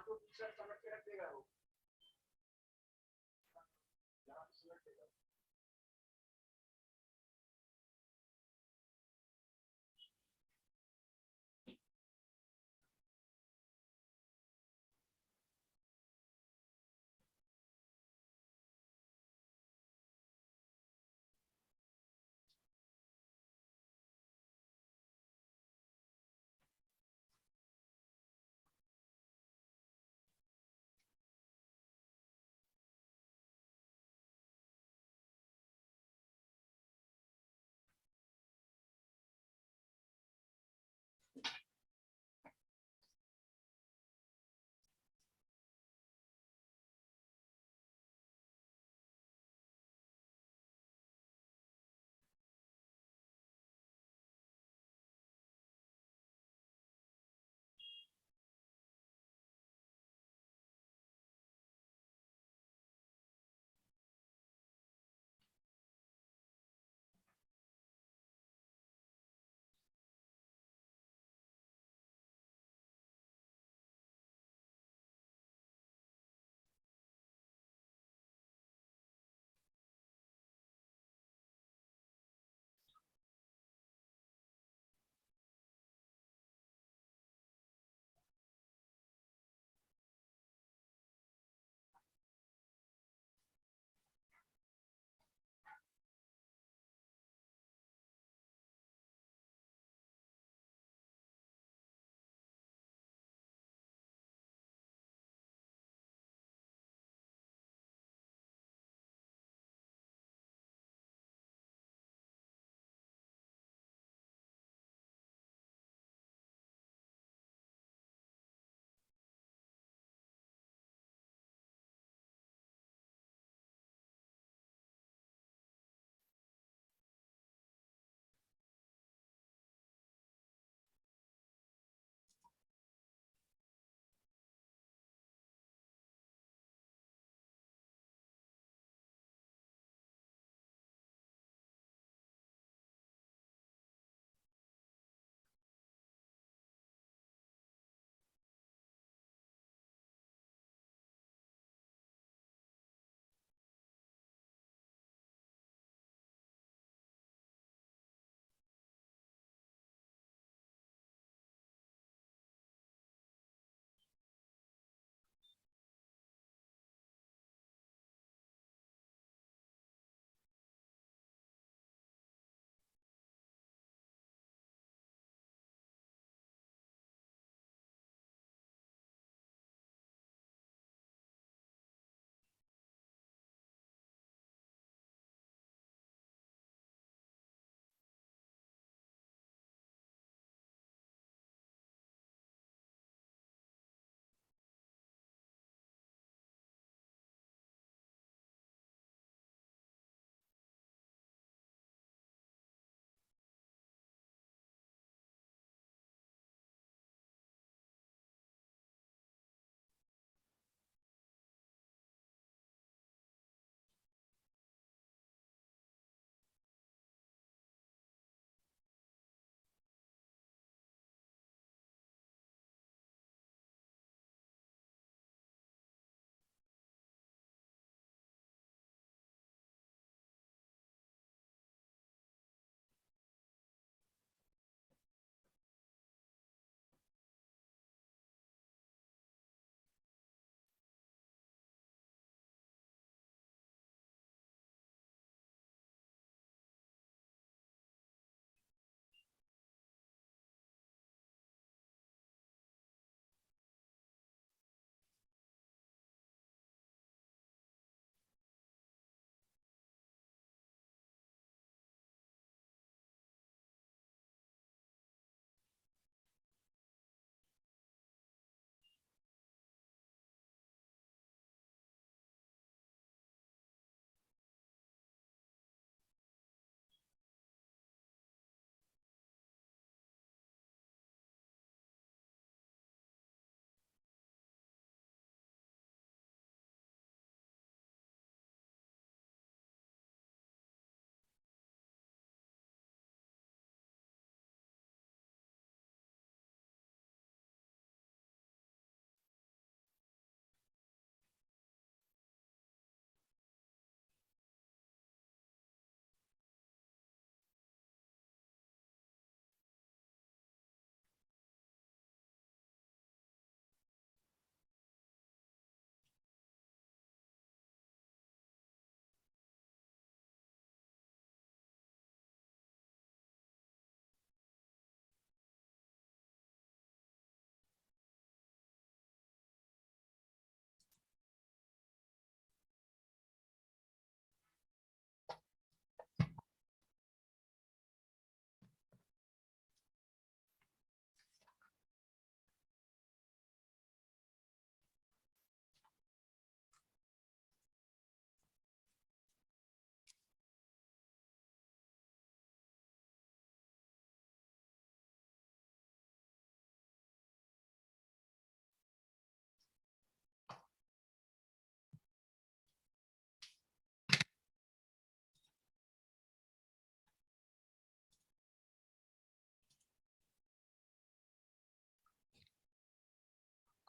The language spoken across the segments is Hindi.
तो टी शर्ट समझ के रख देगा वो, यहाँ पे समझ देगा।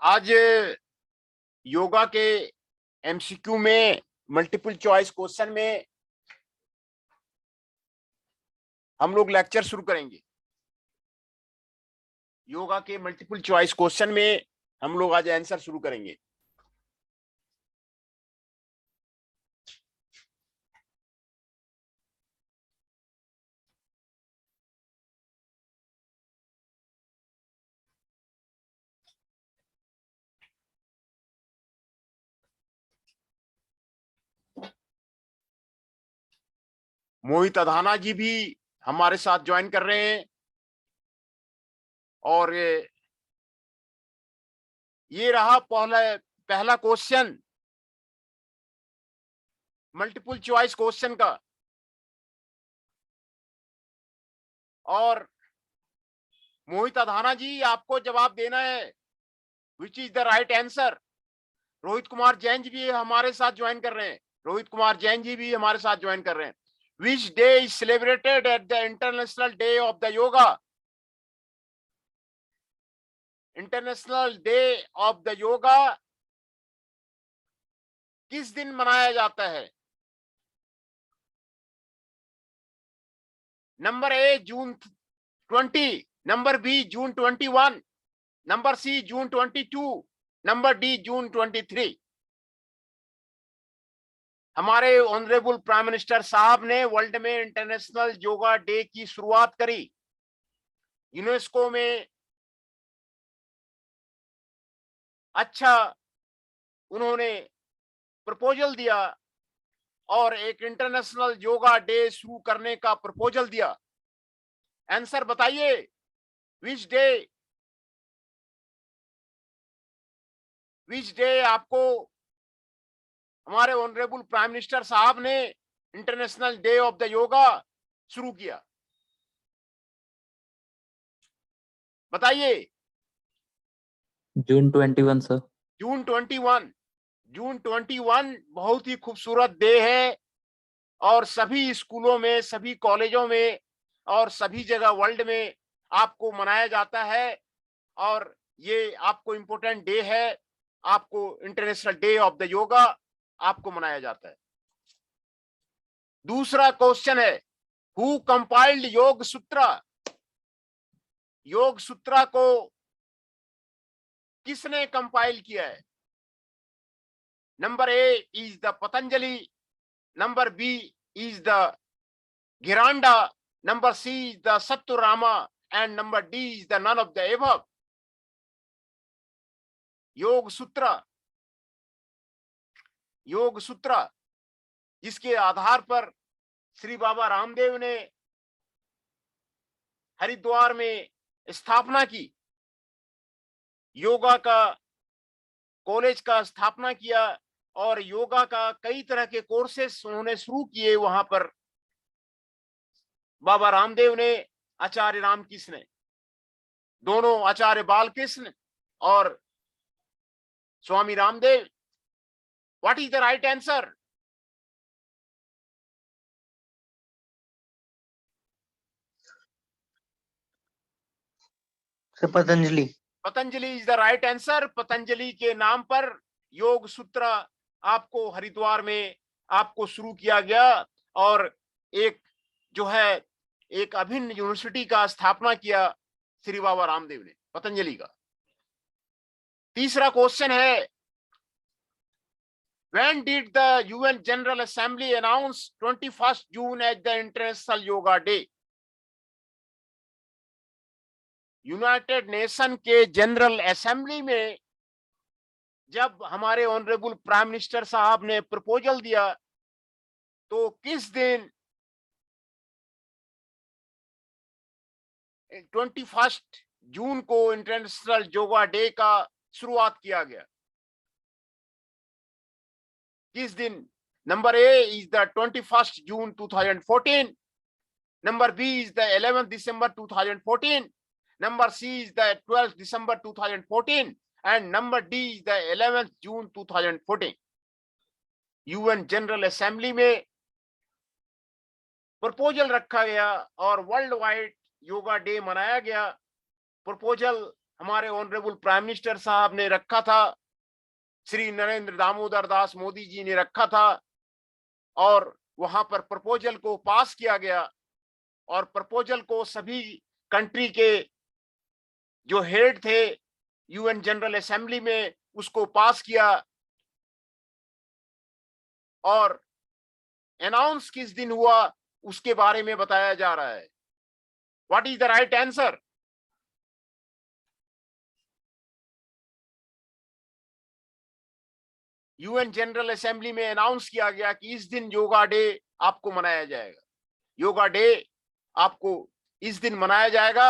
आज योगा के एमसीक्यू में मल्टीपल चॉइस क्वेश्चन में हम लोग लेक्चर शुरू करेंगे। योगा के मल्टीपल चॉइस क्वेश्चन में हम लोग आज आंसर शुरू करेंगे। मोहित अधाना जी भी हमारे साथ ज्वाइन कर रहे हैं और ये रहा पहला क्वेश्चन मल्टीपल चॉइस क्वेश्चन का। और मोहित अधाना जी आपको जवाब देना है which is the right answer. Rohit Kumar Jain ji भी हमारे साथ ज्वाइन कर रहे हैं। रोहित कुमार जैन जी भी हमारे साथ ज्वाइन कर रहे हैं। Which day is celebrated at the international day of the yoga. International day of the yoga किस दिन मनाया जाता है? Number A June 20, number B June 21, number C June 22, number D June 23। हमारे ऑनरेबल प्राइम मिनिस्टर साहब ने वर्ल्ड में इंटरनेशनल योगा डे की शुरुआत करी। यूनेस्को में अच्छा उन्होंने प्रपोजल दिया और एक इंटरनेशनल योगा डे शुरू करने का प्रपोजल दिया। आंसर बताइए विच डे आपको हमारे ऑनरेबल प्राइम मिनिस्टर साहब ने international day of the yoga शुरू किया? बताइए। जून 21 सर। जून 21। जून 21 बहुत ही खूबसूरत डे है और सभी स्कूलों में, सभी कॉलेजों में और सभी जगह वर्ल्ड में आपको मनाया जाता है और ये आपको इम्पोर्टेंट डे है। आपको international day of the yoga आपको मनाया जाता है। दूसरा क्वेश्चन है हु कंपाइल्ड योग सूत्र। योग सूत्र को किसने कंपाइल किया है? Number A is the Patanjali, number B is the Gheranda, number C is the Swatmarama and number D is the none of the above. Yoga Sutra जिसके आधार पर श्री बाबा रामदेव ने हरिद्वार में स्थापना की, योगा का कॉलेज का स्थापना किया और योगा का कई तरह के कोर्सेस उन्होंने शुरू किए वहां पर। बाबा रामदेव ने, आचार्य रामकृष्ण ने, दोनों आचार्य बालकृष्ण और Swami Ramdev. What is the right answer? Patanjali. Patanjali is the right answer. Patanjali के नाम पर योग सूत्र आपको हरिद्वार में आपको शुरू किया गया और एक जो है एक अभिन्न यूनिवर्सिटी का स्थापना किया श्री बाबा रामदेव ने, पतंजलि का। तीसरा क्वेश्चन है when did the UN General Assembly announce 21st June as the International Yoga Day? United nation के जनरल असेंबली में जब हमारे ऑनरेबल प्राइम मिनिस्टर साहब ने प्रपोजल दिया तो किस दिन 21 जून को इंटरनेशनल योगा डे का शुरुआत किया गया? किस दिन? Number A is the 21 June 2014, number B is the 11 December 2014, number C is the 12 December 2014 and number D is the 11 June 2014। UN general assembly में प्रपोजल रखा गया और वर्ल्ड वाइड योगा डे मनाया गया। प्रपोजल हमारे ऑनरेबल प्राइम मिनिस्टर साहब ने रखा था, श्री नरेंद्र दामोदर दास मोदी जी ने रखा था, और वहां पर प्रपोजल को पास किया गया, और प्रपोजल को सभी कंट्री के जो हेड थे यूएन जनरल असेंबली में उसको पास किया, और अनाउंस किस दिन हुआ उसके बारे में बताया जा रहा है। What is the right answer? UN general assembly में अनाउंस किया गया कि इस दिन योगा डे आपको मनाया जाएगा। योगा डे आपको इस दिन मनाया जाएगा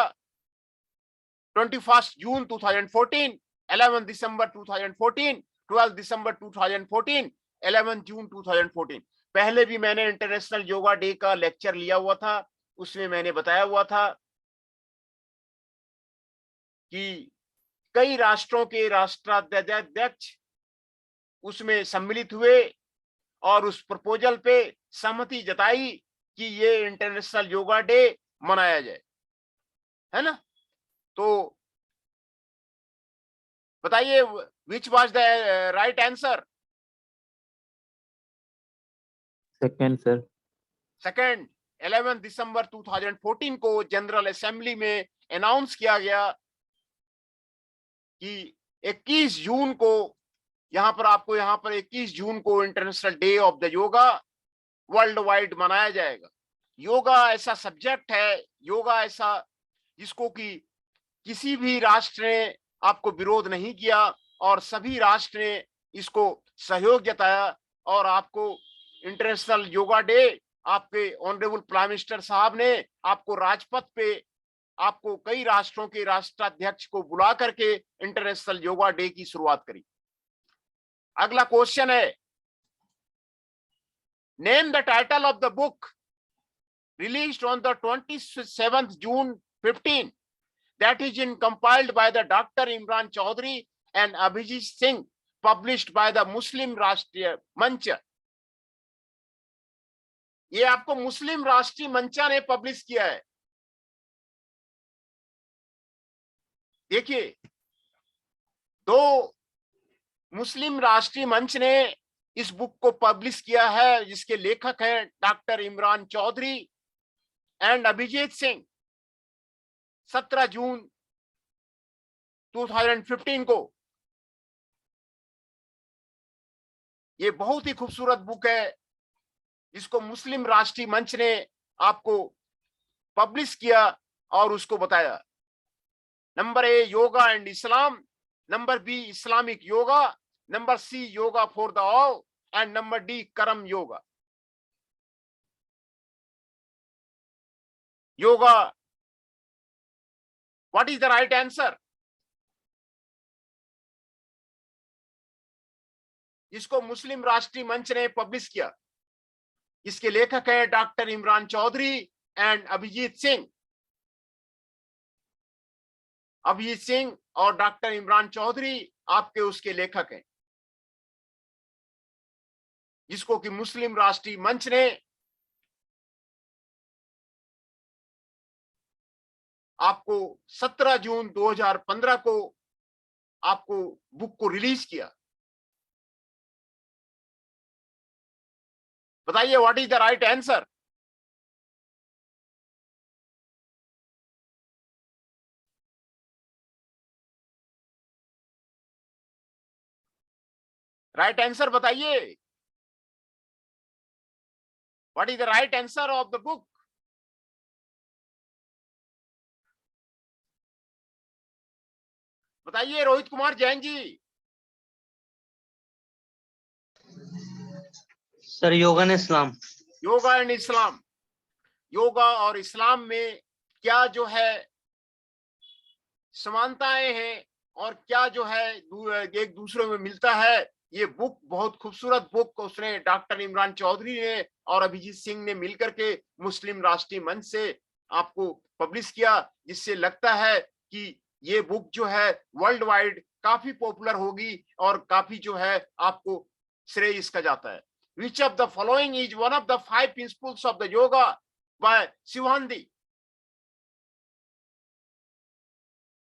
21 जून 2014, 11 दिसंबर 2014, 12 दिसंबर 2014, 11 जून 2014। पहले भी मैंने इंटरनेशनल योगा डे का लेक्चर लिया हुआ था, उसमें मैंने बताया हुआ था कि कई राष्ट्रों के राष्ट्राध्यक्ष उसमें सम्मिलित हुए और उस प्रपोजल पे सहमति जताई कि ये इंटरनेशनल योगा डे मनाया जाए, है ना। तो बताइए which was the right answer? Second sir. Second. 11 December 2014 को जनरल असेंबली में अनाउंस किया गया कि 21 जून को, यहां पर 21 जून को international day of the yoga world wide मनाया जाएगा। योगा ऐसा सब्जेक्ट है, योगा ऐसा जिसको कि किसी भी राष्ट्र ने आपको विरोध नहीं किया, और सभी राष्ट्र ने इसको सहयोग जताया, और आपको इंटरनेशनल योगा डे आपके ऑनरेबल प्राइम मिनिस्टर साहब ने आपको राजपथ पे आपको कई राष्ट्रों के राष्ट्राध्यक्ष को बुला करके इंटरनेशनल योगा डे की शुरुआत करी। अगला क्वेश्चन है, name the title of the book released on the 27th June 15 that is in compiled by the Dr. Imran Chaudhary and Abhijit Singh, published by the Muslim राष्ट्रीय मंच। ये आपको मुस्लिम राष्ट्रीय मंचा ने पब्लिश किया है। देखिए, दो मुस्लिम राष्ट्रीय मंच ने इस बुक को पब्लिश किया है, जिसके लेखक हैं डॉक्टर इमरान चौधरी एंड अभिजीत सिंह। 17 जून 2015 को ये बहुत ही खूबसूरत बुक है, जिसको मुस्लिम राष्ट्रीय मंच ने आपको पब्लिश किया और उसको बताया। Number A, yoga and Islam, number B, Islamic yoga, number C, yoga for the all, and number D, karma yoga. Yoga, what is the right answer? जिसको मुस्लिम राष्ट्रीय मंच ने पब्लिश किया, इसके लेखक है डॉक्टर इमरान चौधरी एंड अभिजीत सिंह। अभिजीत सिंह और डॉक्टर इमरान चौधरी आपके उसके लेखक हैं, जिसको कि मुस्लिम राष्ट्रीय मंच ने आपको 17 जून 2015 को आपको बुक को रिलीज किया। बताइए what is the right answer? Right answer बताइए। What is the right answer of the book? बताइए Rohit Kumar Jain ji. Sir, yoga and Islam. Yoga and Islam. Yoga और इस्लाम में क्या जो है समानताएं हैं और क्या जो है एक दूसरे में मिलता है, ये बुक बहुत खूबसूरत बुक उसने डॉक्टर इमरान चौधरी ने और अभिजीत सिंह ने मिलकर के मुस्लिम राष्ट्रीय मंच से आपको पब्लिश किया, जिससे लगता है कि ये बुक जो है वर्ल्ड वाइड काफी पॉपुलर होगी और काफी जो है आपको श्रेय इसका जाता है। Which of the following is one of the 5 principles of the yoga by Shivanandi?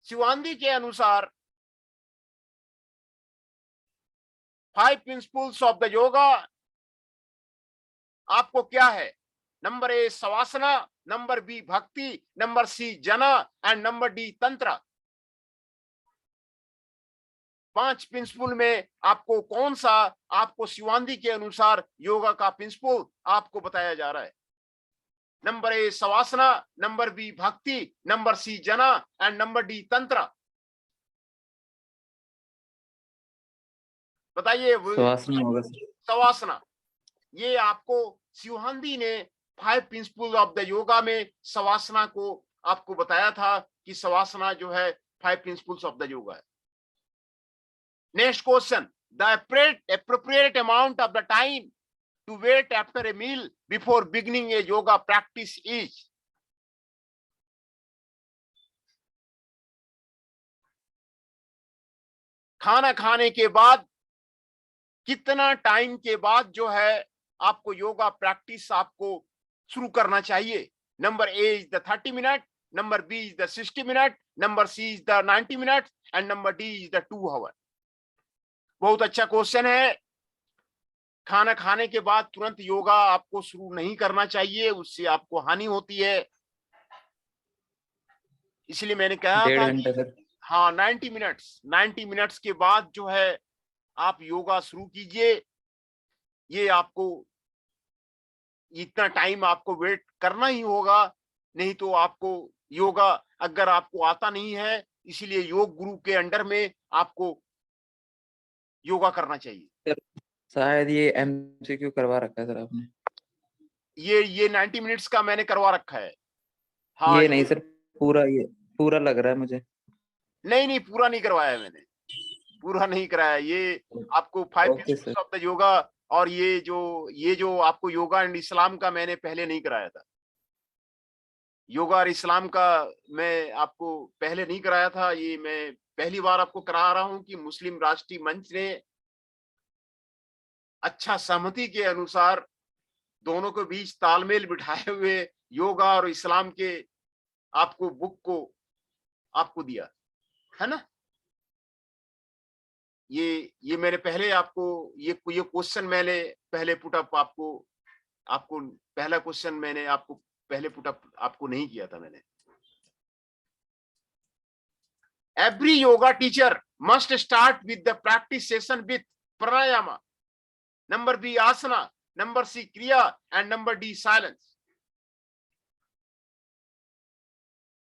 शिवानंदी के अनुसार 5 प्रिंसिपल्स ऑफ द योगा आपको क्या है? नंबर ए सवासना, नंबर बी भक्ति, नंबर सी जना एंड नंबर डी तंत्र। 5 प्रिंसिपल में आपको कौन सा आपको शिवानंदी के अनुसार योगा का प्रिंसिपल आपको बताया जा रहा है? नंबर ए सवासना, नंबर बी भक्ति, नंबर सी जना एंड नंबर डी तंत्र। बताइए। सवासना होगा सर। सवासना, ये आपको शिवानंदी ने 5 प्रिंसिपल ऑफ द योगा में सवासना को आपको बताया था कि सवासना जो है 5 प्रिंसिपल्स ऑफ द योगा है। Next question, the appropriate amount of the time to wait after a meal before beginning a yoga practice is? खाना खाने के बाद कितना टाइम के बाद जो है आपको योगा प्रैक्टिस आपको शुरू करना चाहिए? Number A is the 30 minute, number B is the 60 minute, number C is the 90 minute and number D is the 2 hour. बहुत अच्छा क्वेश्चन है। खाना खाने के बाद तुरंत योगा आपको शुरू नहीं करना चाहिए, उससे आपको हानि होती है। इसलिए मैंने कहा था 1.5 घंटा सर। हाँ 90 मिनट्स के बाद जो है आप योगा शुरू कीजिए। ये आपको इतना टाइम आपको वेट करना ही होगा, नहीं तो आपको योगा अगर आपको आता नहीं है, इसीलिए योग गुरु के अंडर में आपको योगा करना चाहिए। शायद ये MCQ करवा रखा है सर आपने। ये 90 मिनट्स का मैंने करवा रखा है। हाँ ये नहीं सर, ये पूरा लग रहा है मुझे। नहीं पूरा नहीं करवाया है मैंने, पूरा नहीं कराया। ये आपको 5 प्रिंसिपल्स ऑफ द योगा और ये जो आपको योगा एंड इस्लाम का मैंने पहले नहीं कराया था। योगा और इस्लाम का मैं आपको पहले नहीं कराया था, ये मैं पहली बार आपको करा रहा हूं कि मुस्लिम राष्ट्रीय मंच ने अच्छा सहमति के अनुसार दोनों के बीच तालमेल बिठाए हुए योगा और इस्लाम के आपको बुक को आपको दिया है ना। ये मैंने पहले आपको ये क्वेश्चन मैंने पहले पुटअप आपको पहला क्वेश्चन मैंने आपको पहले पुटअप आपको नहीं किया था मैंने। Every yoga teacher must start with the practice session with pranayama, number B asana, number C kriya and number D silence.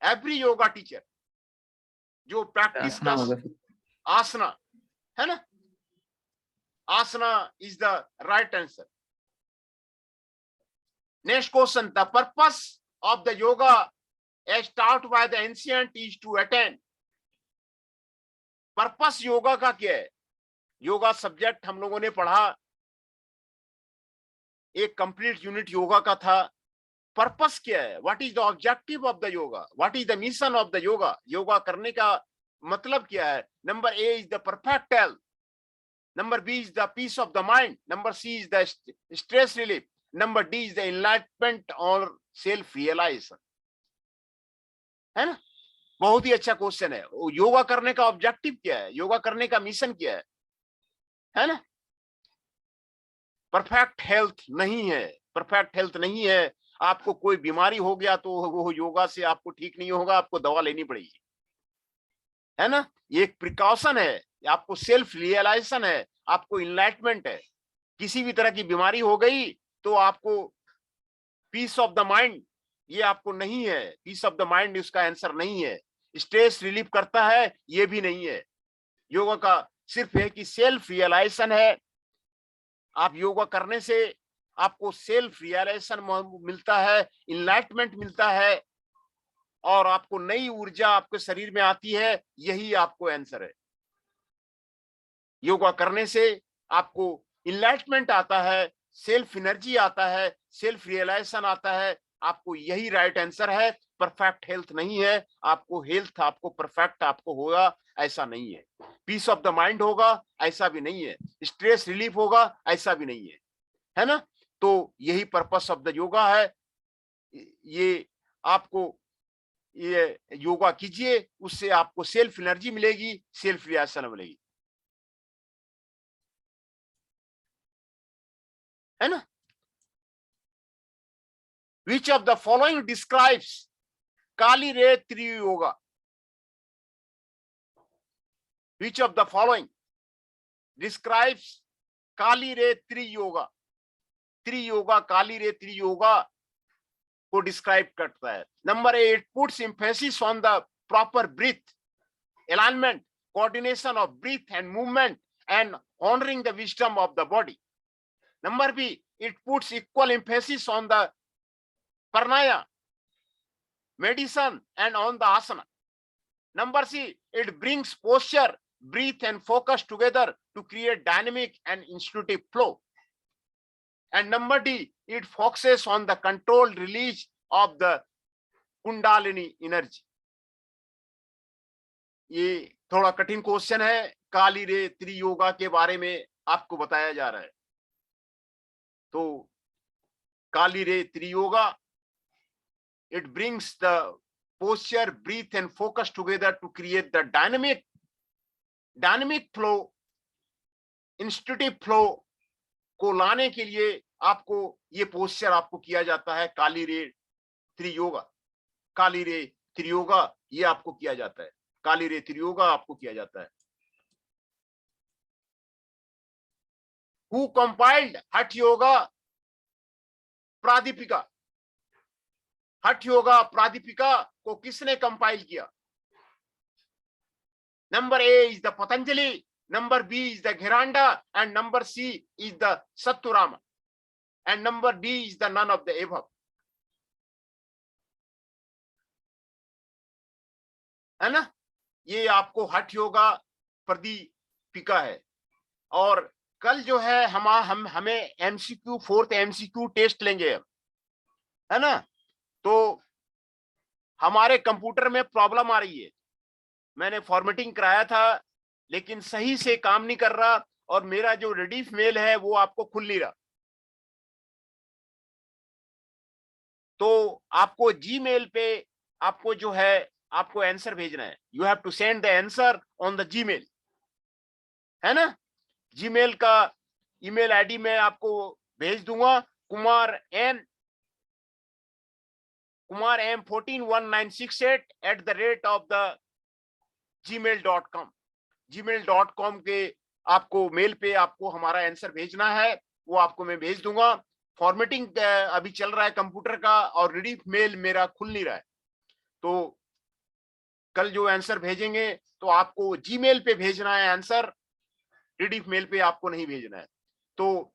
Every yoga teacher जो प्रैक्टिस का आसना है ना, asana is the right answer. Next question, the purpose of the yoga as taught by the ancient is to attain। Purpose yoga का क्या है? योगा सब्जेक्ट हम लोगों ने पढ़ा, एक कंप्लीट यूनिट योगा का था। पर्पस क्या है? What is the objective of the yoga, what is the mission of the yoga? Yoga करने का मतलब क्या है? Number A is the perfect health, number B is the peace of the mind, number C is the stress relief, number D is the enlightenment और सेल्फ रियलाइजेशन। है ना, बहुत ही अच्छा क्वेश्चन है। योगा करने का ऑब्जेक्टिव क्या है, योगा करने का मिशन क्या है ना। परफेक्ट हेल्थ नहीं है, परफेक्ट हेल्थ नहीं है। आपको कोई बीमारी हो गया तो वो योगा से आपको ठीक नहीं होगा, आपको दवा लेनी पड़ेगी, है ना। ये एक प्रिकॉशन है, आपको सेल्फ रियलाइजेशन है, आपको इनलाइटमेंट है। किसी भी तरह की बीमारी हो गई तो आपको पीस ऑफ द माइंड, ये आपको नहीं है। पीस ऑफ द माइंड इसका आंसर नहीं है। स्ट्रेस रिलीफ करता है, ये भी नहीं है। योगा का सिर्फ है कि सेल्फ रियलाइजेशन है। आप योगा करने से आपको सेल्फ रियलाइजेशन मिलता है, इनलाइटमेंट मिलता है और आपको नई ऊर्जा आपके शरीर में आती है। यही आपको आंसर है। योगा करने से आपको इनलाइटमेंट आता है, सेल्फ एनर्जी आता है, सेल्फ रियलाइजेशन आता है। आपको यही राइट आंसर है। परफेक्ट हेल्थ नहीं है, आपको हेल्थ आपको परफेक्ट आपको होगा ऐसा नहीं है। पीस ऑफ द माइंड होगा ऐसा भी नहीं है, स्ट्रेस रिलीफ होगा ऐसा भी नहीं है ना। तो यही पर्पस ऑफ द योगा है। ये आपको ये योगा कीजिए, उससे आपको सेल्फ एनर्जी मिलेगी, सेल्फ रिएक्शन मिलेगी, है ना। Which of the following describes काली रे त्रि yoga? Which of the following describes काली रे त्रि योगा? त्रि योगा, काली रे त्रि योगा को डिस्क्राइब करता है। Number A, it puts emphasis on the proper breath, alignment, coordination of breath and movement and honouring the wisdom of the body. Number B, it puts equal emphasis on the pranaya, medicine and on the asana. Number C, it brings posture, breath and focus together to create dynamic and intuitive flow. And number D, it focuses on the controlled release of the Kundalini energy. ये थोड़ा कठिन क्वेश्चन है, काली रे त्रि योगा के बारे में आपको बताया जा रहा है। तो काली रे त्रि yoga, it brings the posture, breath and focus together to create the dynamic flow, intuitive flow को लाने के लिए आपको ये पोस्चर आपको किया जाता है। काली रे त्रि योगा, काली रे त्रि योगा ये आपको किया जाता है, काली रे त्रि योगा आपको किया जाता है। Who compiled हठ योगा प्रादीपिका? हठ योगा प्रादीपिका को किसने कंपाइल किया? Number A is the Patanjali, number B is the Gheranda and number C is the Swatmarama and number D is the none of the above, है ना। ये आपको हठ योगा प्रादीपिका है। और कल जो है हमें एमसीक्यू, फोर्थ एमसीक्यू टेस्ट लेंगे, है ना। तो हमारे कंप्यूटर में प्रॉब्लम आ रही है, मैंने फॉर्मेटिंग कराया था लेकिन सही से काम नहीं कर रहा, और मेरा जो रेडिफ मेल है वो आपको खुल नहीं रहा। तो आपको जीमेल पे आपको जो है आपको आंसर भेजना है। You have to send the answer on the Gmail, है ना। जीमेल का ईमेल आईडी मैं आपको भेज दूंगा, kumarm141968@gmail.com। gmail.com के आपको मेल पे आपको हमारा आंसर भेजना है, वो आपको मैं भेज दूंगा। फॉर्मेटिंग अभी चल रहा है कंप्यूटर का और रेडी मेल मेरा खुल नहीं रहा है। तो कल जो आंसर भेजेंगे तो आपको जीमेल पे भेजना है आंसर, रेडी मेल पे आपको नहीं भेजना है। तो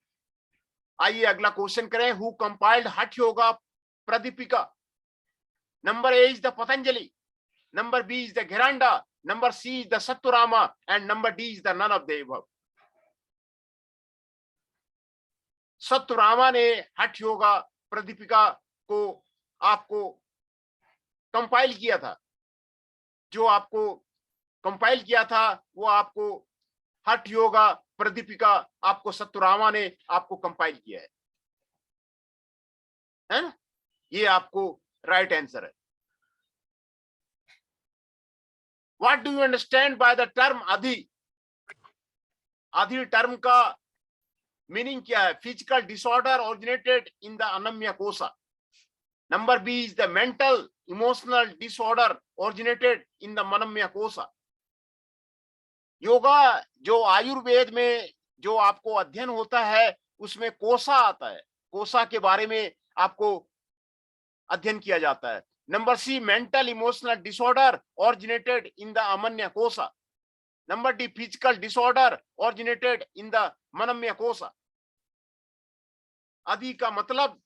आइए अगला क्वेश्चन करें। Who compiled Hatha yoga Pradipika? Number A is the Patanjali, number B is the Gheranda, number C is the Swatmarama and number D is the none of the above. Swatmarama ने हठ योगा प्रादीपिका को आपको कंपाइल किया था। जो आपको कंपाइल किया था वो आपको हठ योगा प्रादीपिका आपको सत्तुरामा ने आपको कंपाइल किया है ना। ये आपको राइट आंसर है। What do you understand by the term Adhi? Adhi term का मीनिंग क्या है? Physical disorder originated in the annamaya kosha. Number B is the mental emotional disorder originated in the manomaya kosha. Yoga जो आयुर्वेद में जो आपको अध्ययन होता है उसमें कोशा आता है, कोशा के बारे में आपको अध्ययन किया जाता है। Number C, mental emotional disorder originated in the annamaya kosha. Number D, physical disorder originated in the manomaya kosha. Adhi का मतलब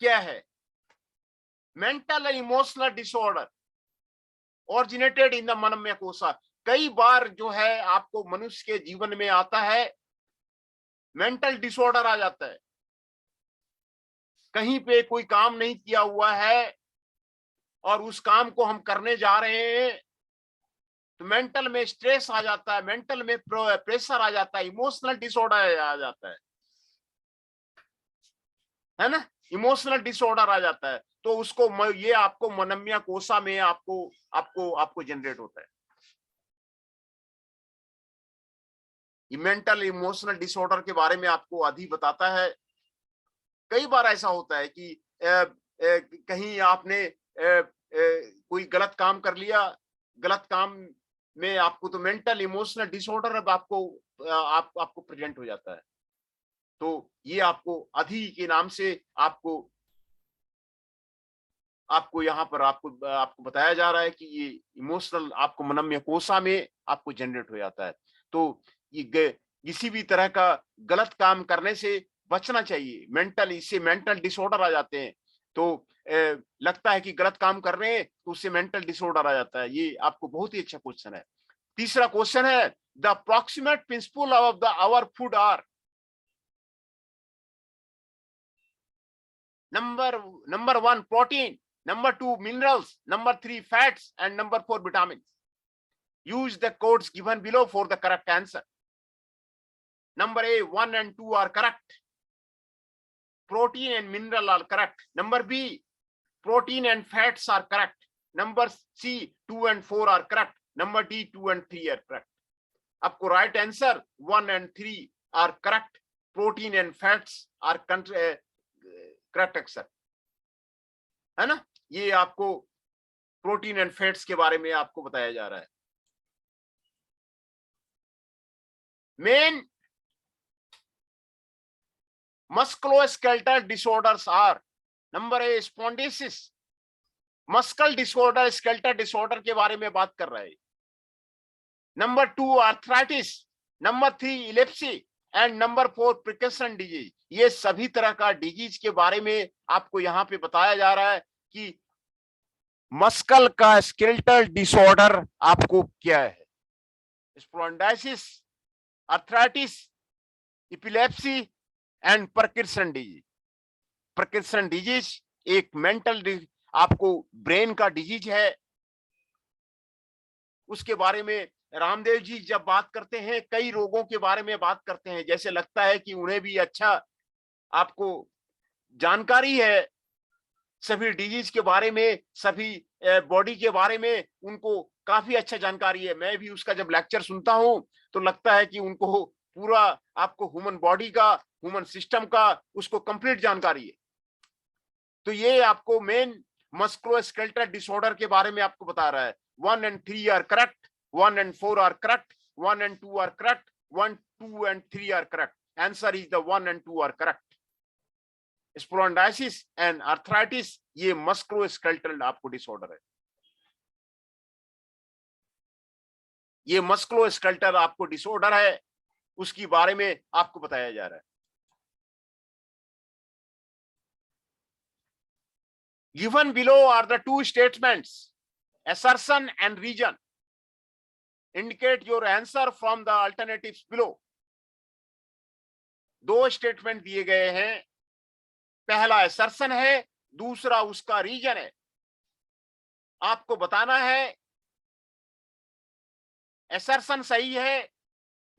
क्या है? Mental and emotional disorder originated in the manomaya kosha. कई बार जो है आपको मनुष्य के जीवन में आता है, मेंटल डिसऑर्डर आ जाता है। कहीं पे कोई काम नहीं किया हुआ है और उस काम को हम करने जा रहे हैं तो मेंटल में स्ट्रेस आ जाता है, मेंटल में प्रेशर आ जाता है, इमोशनल डिसऑर्डर आ जाता है ना। इमोशनल डिसऑर्डर आ जाता है, तो उसको ये आपको मनम्य कोशा में आपको आपको आपको जनरेट होता है। ये मेंटल इमोशनल डिसऑर्डर के बारे में आपको आदि बताता है। कई बार ऐसा होता है कि कहीं आपने कोई गलत काम कर लिया, गलत काम में आपको तो मेंटल इमोशनल डिसऑर्डर अब आपको प्रेजेंट हो जाता है। तो ये आपको अधि के नाम से आपको यहाँ पर आपको बताया जा रहा है कि ये इमोशनल आपको मनम्य कोशा में आपको जनरेट हो जाता है। तो ये किसी भी तरह का गलत काम करने से बचना चाहिए। इससे मेंटल डिसऑर्डर आ जाते हैं। तो लगता है कि गलत काम कर रहे हैं तो उससे मेंटल डिसऑर्डर आ जाता है। ये आपको बहुत ही अच्छा क्वेश्चन है। तीसरा क्वेश्चन है, the approximate principle of the our food are. Number 1 protein, number 2 minerals, number 3 fats, and number 4 vitamins. Use the codes given below for the correct answer. Number A, 1 and 2 are correct. Protein and mineral are correct. Number B, protein and fats are correct. Number C, 2 and 4 are correct. Number D, 2 and 3 are correct. आपको right answer 1 and 3 are correct. Protein and fats are correct answer. है ना? ये आपको प्रोटीन एंड फैट्स के बारे में आपको बताया जा रहा है। Main musculoskeletal disorders are, number A spondylosis, muscle disorder, skeletal disorder के बारे में बात कर रहे हैं। Number 2 arthritis, number 3 epilepsy and number 4 Parkinson disease. ये सभी तरह का डिजीज के बारे में आपको यहाँ पे बताया जा रहा है कि मस्कल का स्केलेटल डिसऑर्डर आपको क्या है। Spondylosis, arthritis, epilepsy and Parkinson disease. Parkinson disease एक मेंटल आपको ब्रेन का डिजीज है। उसके बारे में रामदेव जी जब बात करते हैं, कई रोगों के बारे में बात करते हैं, जैसे लगता है कि उन्हें भी अच्छा आपको जानकारी है सभी डिजीज के बारे में, सभी बॉडी के बारे में उनको काफी अच्छा जानकारी है। मैं भी उसका जब लेक्चर सुनता हूं तो लगता है कि उनको पूरा आपको ह्यूमन बॉडी का, ह्यूमन सिस्टम का उसको कंप्लीट जानकारी है। तो ये आपको मेन मस्कुलोस्केलेटल डिसऑर्डर के बारे में आपको बता रहा है। 1 and 3 are correct, 1 and 4 are correct, 1 and 2 are correct, 1, 2 and 3 are correct. Answer is the 1 and 2 are correct. Spondylosis and arthritis ये मस्कुलोस्केलेटल आपको डिसऑर्डर है। ये मस्कुलोस्केलेटल आपको डिसऑर्डर है, उसके बारे में आपको बताया जा रहा है। Given below are the two statements, assertion and reason. Indicate your answer from the alternatives below. दो स्टेटमेंट दिए गए हैं, पहला assertion है, दूसरा उसका रीजन है। आपको बताना है assertion सही है,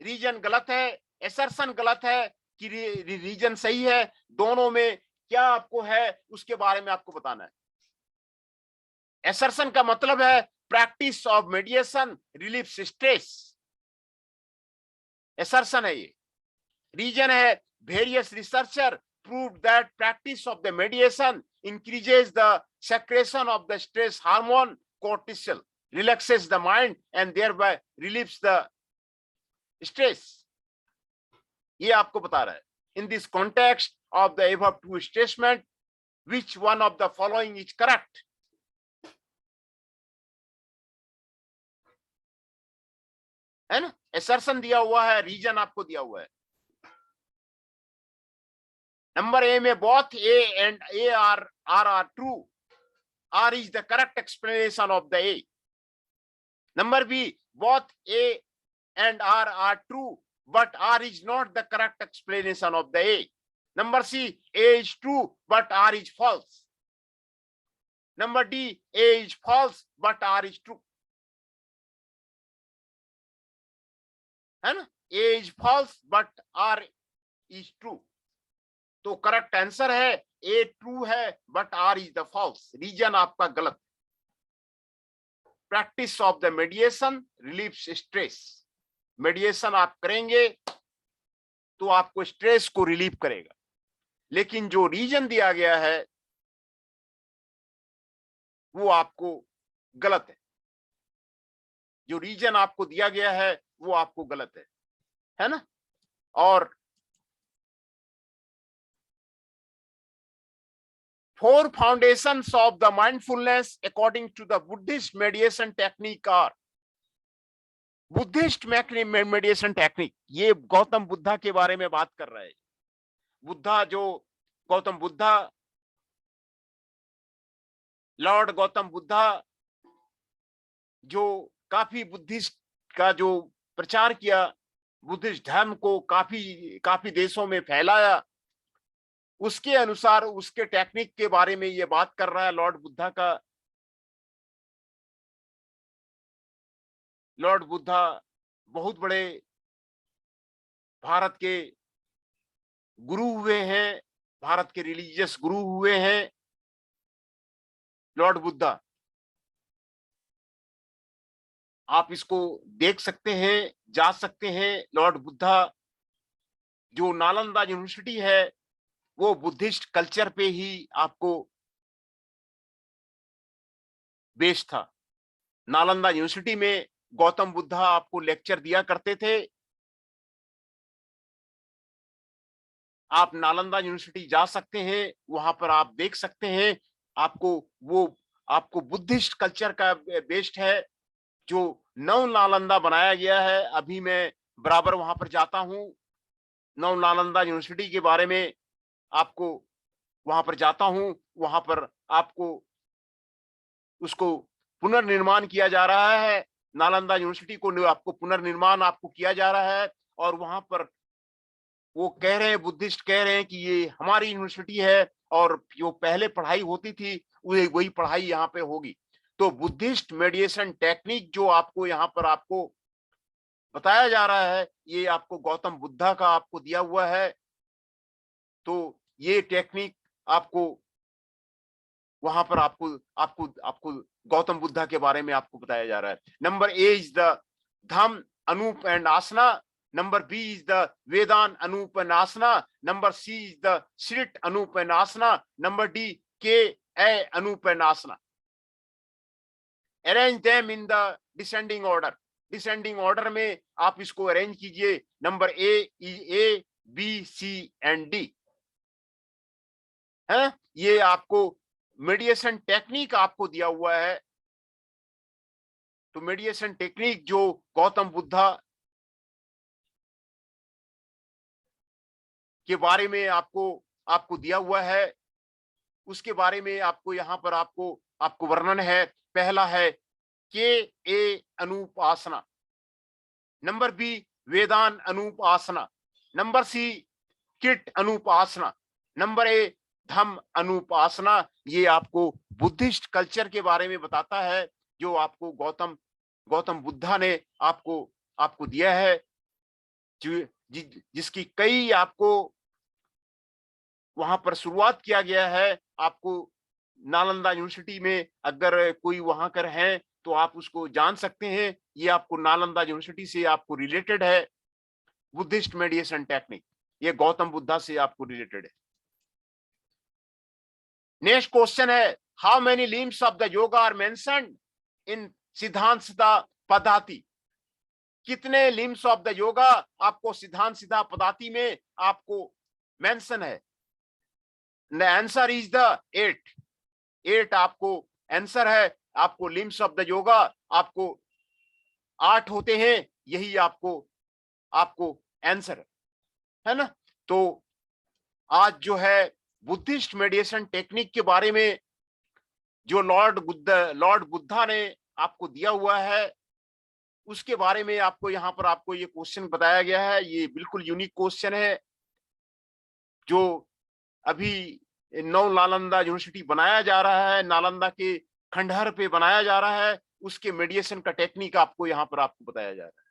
रीजन गलत है। assertion गलत है कि रीजन सही है, दोनों में क्या आपको है उसके बारे में आपको बताना है। assertion का मतलब है practice of मेडिएशन relief stress, assertion है ये। रीजन है various researcher proved that practice of the mediation increases the secretion of the stress hormone cortisol, relaxes the mind and thereby relieves the stress. ये आपको बता रहा है। In this context of the above two statement, which one of the following is correct? है ना? assertion दिया हुआ है, रीजन आपको दिया हुआ है। नंबर ए में both A and A are true. R is the correct explanation of the A. Number B, both A and R are true, but R is not the correct explanation of the A. Number C, A is true, but R is false. Number D, A is false, but R is true. है ना? A is false, but R is true. तो करेक्ट आंसर है ए ट्रू है but R is the false, reason आपका गलत। Practice of the mediation relieves stress, mediation आप करेंगे तो आपको स्ट्रेस को रिलीव करेगा, लेकिन जो रीजन दिया गया है वो आपको गलत जो रीजन आपको दिया गया है वो आपको गलत है ना। और 4 foundations of the mindfulness according to the Buddhist mediation technique are, Buddhist मेडिएशन technique, ये गौतम बुद्धा के बारे में बात कर रहा है। बुद्धा जो गौतम बुद्धा, लॉर्ड गौतम बुद्धा जो काफी बुद्धिस्ट का जो प्रचार किया, बुद्धिस्ट धर्म को काफी देशों में फैलाया, उसके अनुसार उसके टेक्निक के बारे में ये बात कर रहा है लॉर्ड बुद्धा का। लॉर्ड बुद्धा बहुत बड़े भारत के गुरु हुए हैं, भारत के रिलीजियस गुरु हुए हैं लॉर्ड बुद्धा। आप इसको देख सकते हैं, जा सकते हैं। लॉर्ड बुद्धा जो नालंदा यूनिवर्सिटी है वो बुद्धिस्ट कल्चर पे ही आपको बेस्ड था। नालंदा यूनिवर्सिटी में गौतम बुद्धा आपको लेक्चर दिया करते थे। आप नालंदा यूनिवर्सिटी जा सकते हैं, वहां पर आप देख सकते हैं, आपको बुद्धिस्ट कल्चर का बेस्ड है। जो नव नालंदा बनाया गया है, अभी मैं बराबर वहां पर जाता हूं, नव नालंदा यूनिवर्सिटी के बारे में आपको वहां पर जाता हूं, वहां पर आपको उसको पुनर्निर्माण किया जा रहा है। नालंदा यूनिवर्सिटी को आपको पुनर्निर्माण आपको किया जा रहा है, और वहां पर वो कह रहे हैं, बुद्धिस्ट कह रहे हैं कि ये हमारी यूनिवर्सिटी है और जो पहले पढ़ाई होती थी वही पढ़ाई यहाँ पे होगी। तो बुद्धिस्ट मेडिएशन टेक्निक जो आपको यहाँ पर आपको बताया जा रहा है, ये आपको गौतम बुद्धा का आपको दिया हुआ है। तो ये टेक्निक आपको वहां पर आपको गौतम बुद्धा के बारे में आपको बताया जा रहा है। नंबर ए इज द धम अनूप and asana, number B is the वेदान अनूप and asana, number C is the श्रिट अनूप एंड आसना, नंबर डी के ए अनूप and asana. Arrange them in the descending order, descending order में आप इसको अरेंज कीजिए। Number A B C and D है। ये आपको मेडिएशन टेक्निक आपको दिया हुआ है। तो मेडिएशन टेक्निक जो गौतम बुद्धा के बारे में आपको दिया हुआ है, उसके बारे में आपको यहाँ पर आपको वर्णन है। पहला है के ए अनूप आसना, नंबर बी वेदान अनूप आसना, नंबर सी किट अनूप आसना, नंबर ए धम अनूप आसना। ये आपको बुद्धिस्ट कल्चर के बारे में बताता है, जो आपको गौतम बुद्धा ने आपको दिया है, जिसकी कई आपको वहां पर शुरुआत किया गया है। आपको नालंदा यूनिवर्सिटी में अगर कोई वहां कर है तो आप उसको जान सकते हैं। ये आपको नालंदा यूनिवर्सिटी से आपको रिलेटेड है। बुद्धिस्ट मेडिएशन टेक्निक ये गौतम बुद्धा से आपको रिलेटेड है। नेक्स्ट क्वेश्चन है, how many limbs of the yoga are mentioned in Siddhasiddhanta Paddhati. कितने लिम्स ऑफ द योगा आपको सिद्धांतसिद्धा पद्धति में आपको मेंशन है? द आंसर इज द 8 आपको आंसर है। आपको लिम्स ऑफ द योगा आपको 8 होते हैं, यही आपको आंसर है ना। तो आज जो है बुद्धिस्ट मेडिएशन टेक्निक के बारे में जो लॉर्ड बुद्धा ने आपको दिया हुआ है, उसके बारे में आपको यहाँ पर आपको ये क्वेश्चन बताया गया है। ये बिल्कुल यूनिक क्वेश्चन है, जो अभी नव नालंदा यूनिवर्सिटी बनाया जा रहा है, नालंदा के खंडहर पे बनाया जा रहा है, उसके मेडिएशन का टेक्निक आपको यहाँ पर आपको बताया जा रहा है।